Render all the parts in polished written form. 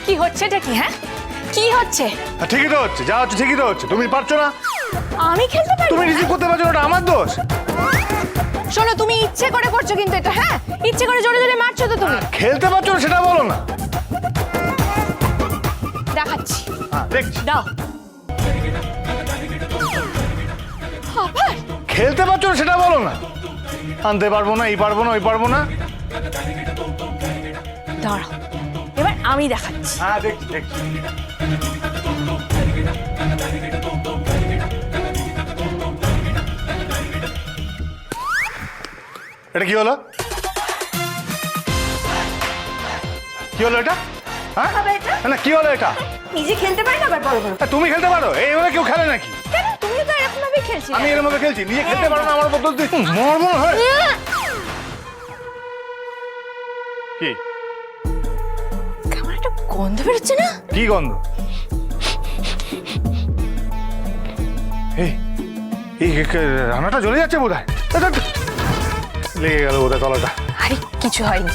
কি হচ্ছে এটা কি? হ্যাঁ কি হচ্ছে? ঠিকই তো হচ্ছে, যা হচ্ছে ঠিকই তো হচ্ছে। তুমি পারছো না, আমি খেলতে পারি? তুমি রিসিভ করতে পারছো না, ওটা আমার দোষ। শোনো, তুমি ইচ্ছে করে করছো কিন্তু এটা। হ্যাঁ, ইচ্ছে করে জোরে জোরে মারছো তো তুমি। খেলতে পারছো না সেটা বলো না। দেখাচ্ছি, দেখছি। দাও। আবার খেলতে পারছো না সেটা বলো না। আনতে পারবো না, এই পারবো না, ওই পারবো না। দাঁড়াও, এবার আমি দেখাচ্ছি। হ্যাঁ দেখছি দেখছি। এটা কি হলো? কি হলো এটা? হ্যাঁ না, কি হলো এটা? নিজে খেলতে পারি না, আবার বড় বড়। তুমি খেলতে পারো? এইভাবে কেউ খেলে নাকি? কেন, তুমি তো এরকম ভাবে খেলছি। আমি এর মধ্যে খেলছি, নিজে খেলতে পারো না, আমার বদল দিয়ে মরবো না। কি কেমন একটা গন্ধ বেরোচ্ছে না? কি গন্ধ? এই এই রান্নাটা জ্বলে যাচ্ছে বোধ হয়। লেগে গেল বোধ হয় তলাটা। আরে কিছু হয়নি।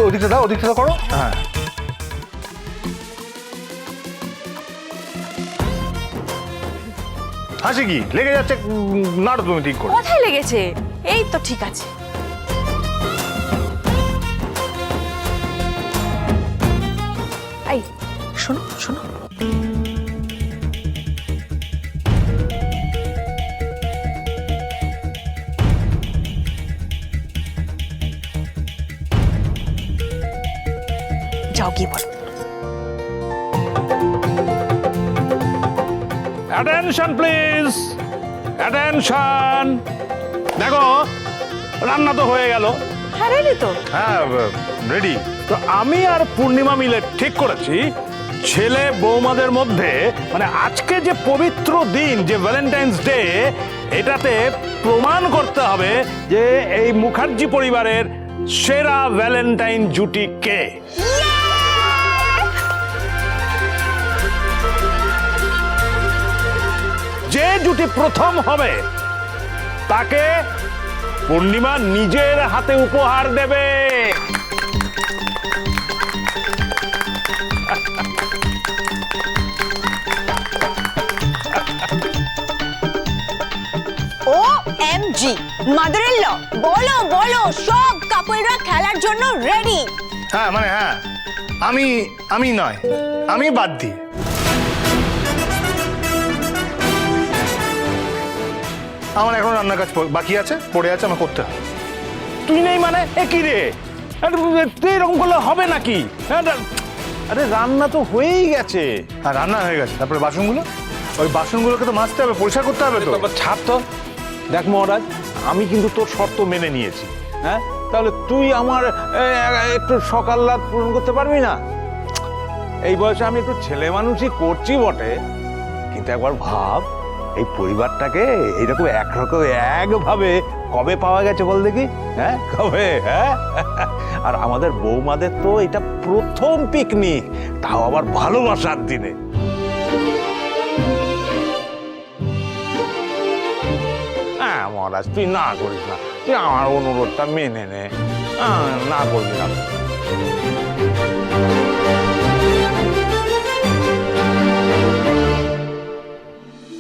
ওদিকটা দাও, ওদিকটা করো। হ্যাঁ হাসি কি লেগে যাচ্ছে? নাড়ো তুমি ঠিক করে। কোথায় লেগেছে? এই তো ঠিক আছে। এই শোনো শোনো, যাও গিয়ে বলো। Attention please, attention. দেখো রান্না তো হয়ে গেল। হ্যাঁ রেডি তো। হ্যাঁ রেডি। তো আমি আর পূর্ণিমা মিলে ঠিক করেছি ছেলে বৌমাদের মধ্যে মানে আজকে যে পবিত্র দিন, যে ভ্যালেন্টাইন্স ডে, এটাতে প্রমাণ করতে হবে যে এই মুখার্জি পরিবারের সেরা ভ্যালেন্টাইন জুটি কে। যে জুটি প্রথম হবে তাকে পূর্ণিমা নিজের হাতে উপহার দেবে। OMG মাদার ইন ল, বলো বলো, সব কাপলরা খেলার জন্য রেডি? হ্যাঁ মানে হ্যাঁ, আমি নয়, আমি বাদ দিই। আমার এখন রান্নার কাজ বাকি আছে, পড়ে আছে, আমার করতে হবে। তুই নেই মানে এ কি রে? তুই এরকম করলে হবে নাকি? আরে রান্না তো হয়েই গেছে। হ্যাঁ রান্না হয়ে গেছে, তারপরে বাসনগুলো, ওই বাসনগুলোকে তো মাজতে হবে, পরিষ্কার করতে হবে তো। ছাড় তো। দেখ মহারাজ, আমি কিন্তু তোর শর্ত মেনে নিয়েছি। হ্যাঁ, তাহলে তুই আমার একটু সকাল্লাদ পূরণ করতে পারবি না? এই বয়সে আমি একটু ছেলে মানুষই করছি বটে, কিন্তু একবার ভাব এই পরিবারটাকে এইরকম একরকম একভাবে কবে পাওয়া গেছে বল দেখি? হ্যাঁ কবে? হ্যাঁ, আর আমাদের বৌমাদের তো এটা প্রথম পিকনিক, তাও আবার ভালোবাসার দিনে। হ্যাঁ মহারাজ, তুই না করিস না, তুই আমার অনুরোধটা মেনে নে, না করবি না।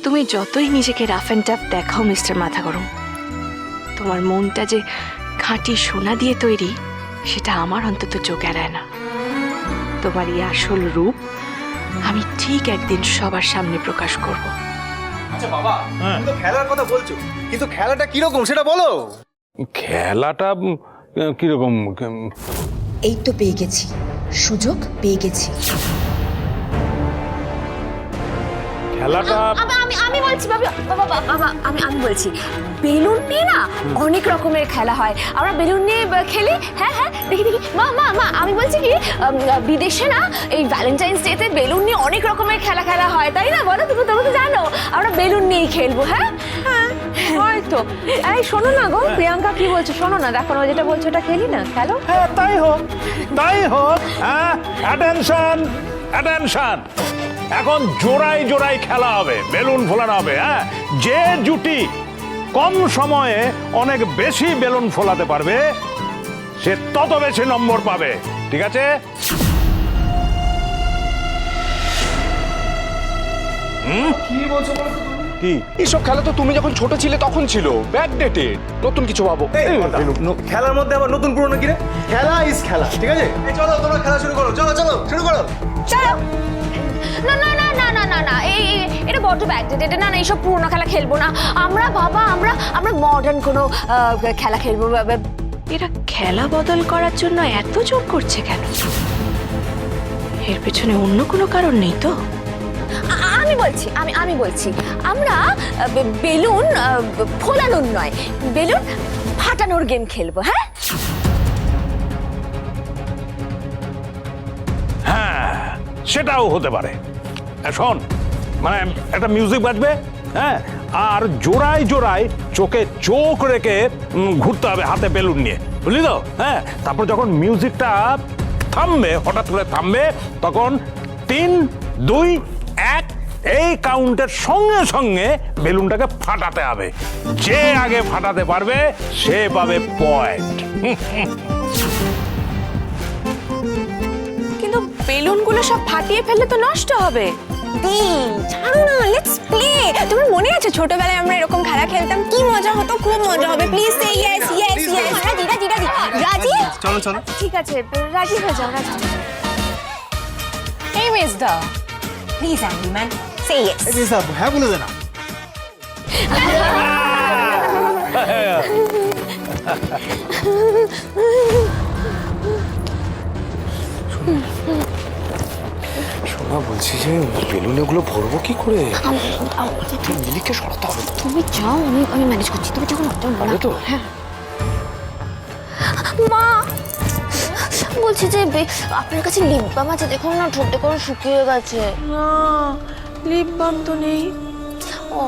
তুমি যতই নিজেকে রাফ অ্যান্ড টাফ দেখাও মিস্টার মাথা গরম, তোমার মনটা যে খাঁটি সোনা দিয়ে তৈরি সেটা আমার অন্তত চোখ এড়ায় না। তোমার এই আসল রূপ আমি ঠিক একদিন সবার সামনে প্রকাশ করব। আচ্ছা বাবা, তুমি তো খেলার কথা বলছো, কিন্তু খেলাটা কিরকম সেটা বলো। খেলাটা কিরকম? এই তো পেয়ে গেছি, সুযোগ পেয়ে গেছি। খেলাটা আমি বলছি আমি বলছি, বেলুন নিয়ে না অনেক রকমের খেলা হয়, আমরা বেলুন নিয়ে খেলি। হ্যাঁ হ্যাঁ, দেখি দেখি। মা মা মা আমি বলছি কি, বিদেশে না এই ভ্যালেন্টাইন্স ডেতে বেলুন নিয়ে অনেক রকমের খেলা হয়, তাই না? বলো, তুমি তো জানো, আমরা বেলুন নিয়েই খেলবো। হ্যাঁ হ্যাঁ হয়তো। এই শোনো না গো, প্রিয়াঙ্কা কি বলছো শোনো না, দেখো না যেটা বলছো ওটা খেলি না, খেলো। হ্যাঁ তাই হোক, তাই হোক। হ্যাঁ, অ্যাটেনশন অ্যাটেনশন। এখন জোড়ায় জোড়ায় খেলা হবে, বেলুন ফোলানো হবে। হ্যাঁ, যে জুটি কম সময়ে অনেক বেশি বেলুন ফোলাতে পারবে সে তত বেশি নম্বর পাবে, ঠিক আছে? কি বলছো বলো তো তুমি? কি এইসব খেলা তো তুমি যখন ছোট ছিলে তখন ছিল, ব্যাকডেটেড। নতুন কিছু ভাবো। খেলার মধ্যে আবার নতুন পুরনো কি রে? খেলা ইজ খেলা, ঠিক আছে? এই চলো তোমরা খেলা শুরু করো, চলো চলো শুরু করো। চলো না না না না না না না এটা বড্ড ব্যাকডেটেড। না না এইসব পুরোনো খেলা খেলবো না আমরা বাবা। আমরা মডার্ন কোনো খেলা খেলবো। এরা খেলা বদল করার জন্য এত জোর করছে কেন? এর পেছনে অন্য কোনো কারণ নেই তো? আমি বলছি আমরা বেলুন ফোলানোর নয়, বেলুন ফাটানোর গেম খেলবো। হ্যাঁ হ্যাঁ, সেটাও হতে পারে। শোন, মানে একটা মিউজিক বাজবে, হ্যাঁ, আর জোড়ায় জোড়ায় চোখে চোখ রেখে ঘুরতে হবে হাতে বেলুন নিয়ে, বুঝলি তো? হ্যাঁ, তারপর যখন মিউজিকটা থামবে, হঠাৎ করে থামবে, তখন 3, 2, 1 এই কাউন্টের সঙ্গে সঙ্গে বেলুনটাকে ফাটাতে হবে। যে আগে ফাটাতে পারবে সে পাবে পয়েন্ট। কিন্তু বেলুনগুলো সব ফাটিয়ে ফেললে তো নষ্ট হবে। ছাড়ো না, লেটস প্লে। তোমার মনে আছে ছোটবেলায় আমরা এরকম খেলা খেলতাম? কি মজা হতো, খুব মজা হবে। Please say yes yes yes. রাজি রাজি রাজি রাজি। চলো চলো। ঠিক আছে, রাজি হয়ে যাও, রাজি। এই মিস দা, প্লিজ অ্যান্ডি ম্যান, সে ইয়েস। এই সব হ্যাঁ বলে দে না। শোনা, বলছি যে বেলুন এগুলো ভরবো কি করে? মিলিকে সরাতে হবে তো। তুমি যাও, আমি ম্যানেজ করছি। তুমি যখন পারবে তো? হ্যাঁ মা বলছি যে আপনার কাছে লিপ বাম আছে, দেখুন না ঠোঁটে করে শুকিয়ে গেছে। না, লিপ বাম তো নেই।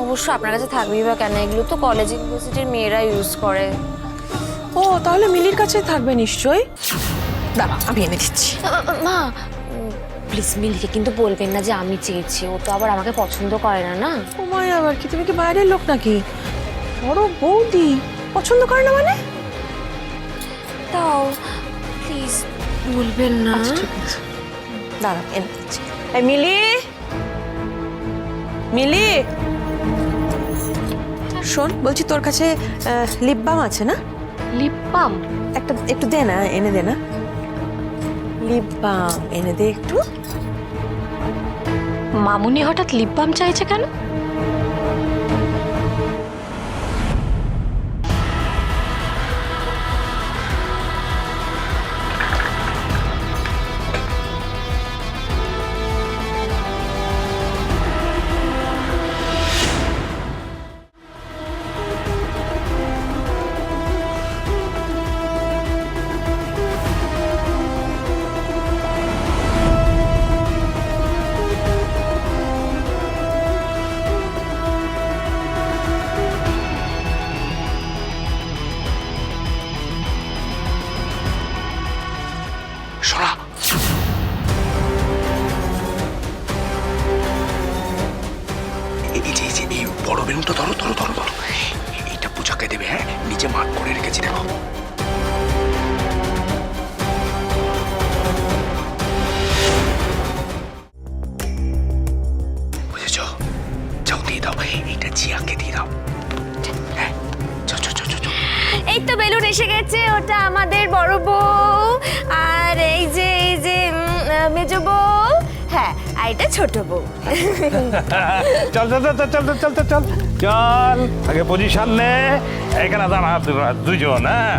অবশ্য আপনার কাছে থাকবেই বা কেন, এগুলো তো কলেজ ইউনিভার্সিটির মেয়েরা ইউজ করে। ও, তাহলে মিলির কাছে থাকবে নিশ্চয়ই। দাঁড়া, আমি এনে দিচ্ছি। মা প্লিজ মিলিকে কিন্তু বলবেন না যে আমি চেয়েছি, ও তো আবার আমাকে পছন্দ করে না। না ও মায়, আবার কি তুমি কি বাইরের লোক নাকি? বড় বৌদি পছন্দ করে না মানে? তাও প্লিজ বলবেন না। দাঁড়া, এনে দিচ্ছি। এই মিলি, মিলি শোন, বলছি তোর কাছে লিপ বাম আছে না? Lip balm? একটু দে না, এনে দে না। লিপ বাম এনে দে একটু। মামুনি হঠাৎ লিপ বাম চাইছে কেন? সরা। এই বড় বেলুনটা ধরো ধরো ধরো ধরো। এইটা পূজাকে দেবে, হ্যাঁ? নিচে মার্ক করে রেখেছি, দেখো। বুঝেছো? যাও দিয়ে দাও, এইটা জিয়াকে দিয়ে দাও। হ্যাঁ, চো চো চো চো। এই তো বেলুন এসে গেছে, ওটা আমাদের বড় বউ, আর এই যে মেজ বউ, হ্যাঁ, আর এটা ছোট বউ। চল চল চল চল চল চল চল চল, আগে পজিশন নে। এখানে দাঁড়া দুজন, হ্যাঁ।